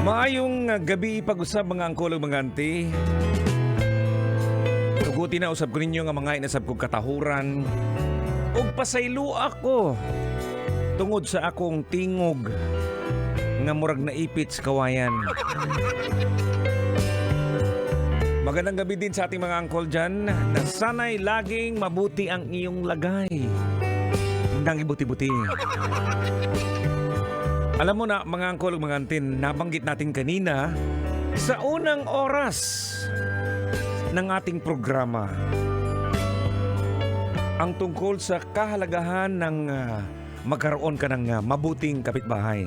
Maayong gabi pag-usab mga angkol ug mga auntie. Tuguti na usab ko ninyo nga mga inasab kong katahuran ug pasaylo ako tungod sa akong tingog nga murag naipit sa kawayan. Magandang gabi din sa ating mga angkol dyan na sana'y laging mabuti ang iyong lagay. Nang ibuti-buti. Alam mo na mga angkol, mga antin, nabanggit natin kanina sa unang oras ng ating programa ang tungkol sa kahalagahan ng magkaroon ka ng mabuting kapitbahay.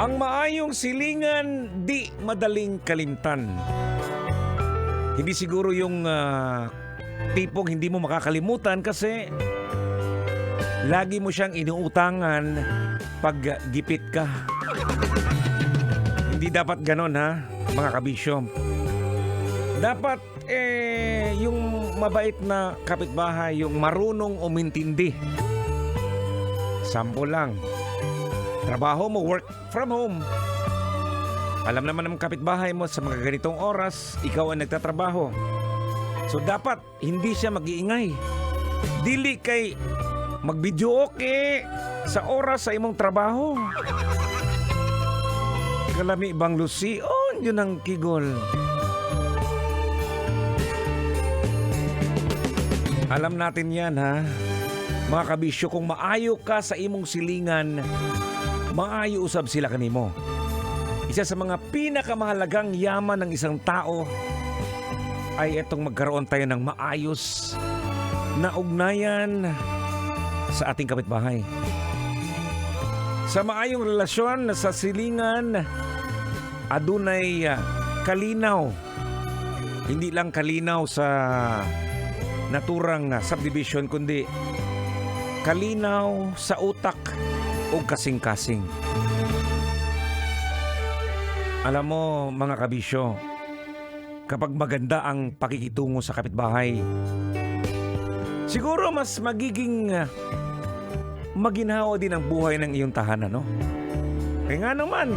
Ang maayong silingan di madaling kalimtan. Hindi siguro yung tipong hindi mo makakalimutan kasi lagi mo siyang inuutangan pag gipit ka. Hindi dapat ganon ha, mga kabisyo. Dapat yung mabait na kapitbahay, yung marunong umintindi. Sample lang. Trabaho mo, work from home. Alam naman ng kapitbahay mo sa mga ganitong oras, ikaw ang nagtatrabaho. So dapat hindi siya mag-iingay. Dili kay mag-video okay sa oras sa imong trabaho. Kalami bang Lucy? Oh, yun ang kigol. Alam natin yan ha. Mga kabisyo, kung maayo ka sa imong silingan, maayo usab sila kanimo. Isa sa mga pinakamahalagang yaman ng isang tao ay itong magkaroon tayo ng maayos na ugnayan sa ating kapitbahay. Sa maayong relasyon sa silingan, adunay kalinaw. Hindi lang kalinaw sa naturang subdivision, kundi kalinaw sa utak o kasing-kasing. Alam mo mga kabisyo, kapag maganda ang pakikitungo sa kapitbahay, siguro mas magiging maginhawa din ang buhay ng iyong tahanan, no? Kaya nga naman,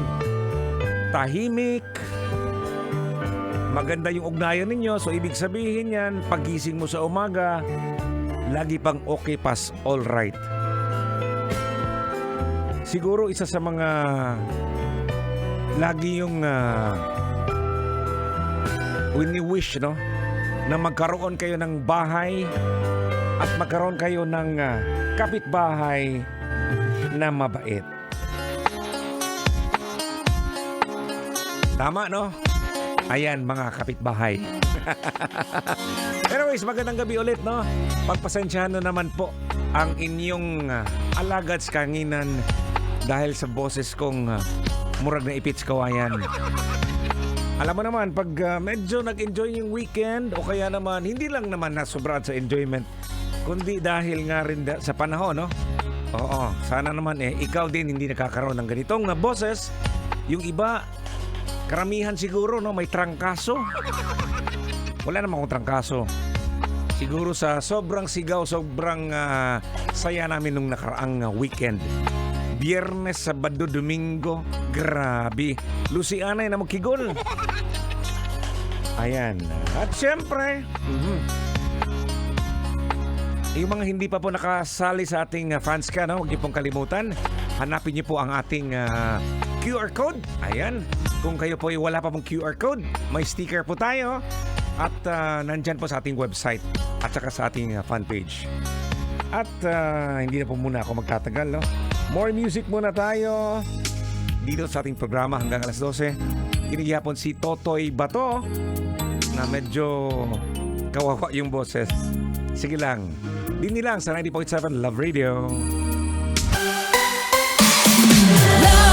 tahimik, maganda yung ugnayan ninyo, so ibig sabihin yan, pagising mo sa umaga, lagi pang okay pas all right. Siguro isa sa mga lagi yung wini-wish, no? Na magkaroon kayo ng bahay at magkaroon kayo ng kapitbahay na mabait. Tama, no? Ayan, mga kapitbahay. Anyways, magandang gabi ulit, no? Pagpasensyahan na naman po ang inyong alagad sa kanginan dahil sa boses kong murag na ipit sa kawayan. Alam mo naman, pag medyo nag-enjoy yung weekend o kaya naman, hindi lang naman nasobrahan sa enjoyment, kundi dahil nga rin sa panahon, no? Oo, sana naman ikaw din hindi nakakaroon ng ganitong boses. Yung iba, karamihan siguro, no, may trangkaso. Wala naman akong trangkaso. Siguro sa sobrang sigaw, sobrang saya namin nung nakaraang weekend. Biyernes, Sabado, Domingo, grabe. Luciana na magkigol. Ayan. At syempre, yung mga hindi pa po nakasali sa ating fans ka, no? Huwag niyo pong kalimutan. Hanapin niyo po ang ating QR code. Ayan. Kung kayo po ay wala pa pong QR code, may sticker po tayo. At nandyan po sa ating website at saka sa ating fan page. At hindi na po muna ako magtatagal, no? More music muna tayo dito sa ating programa hanggang alas 12. Kinigihapon si Totoy Bato na medyo kawawa yung boses. Sige lang. Dini lang sa 90.7 Love Radio. Love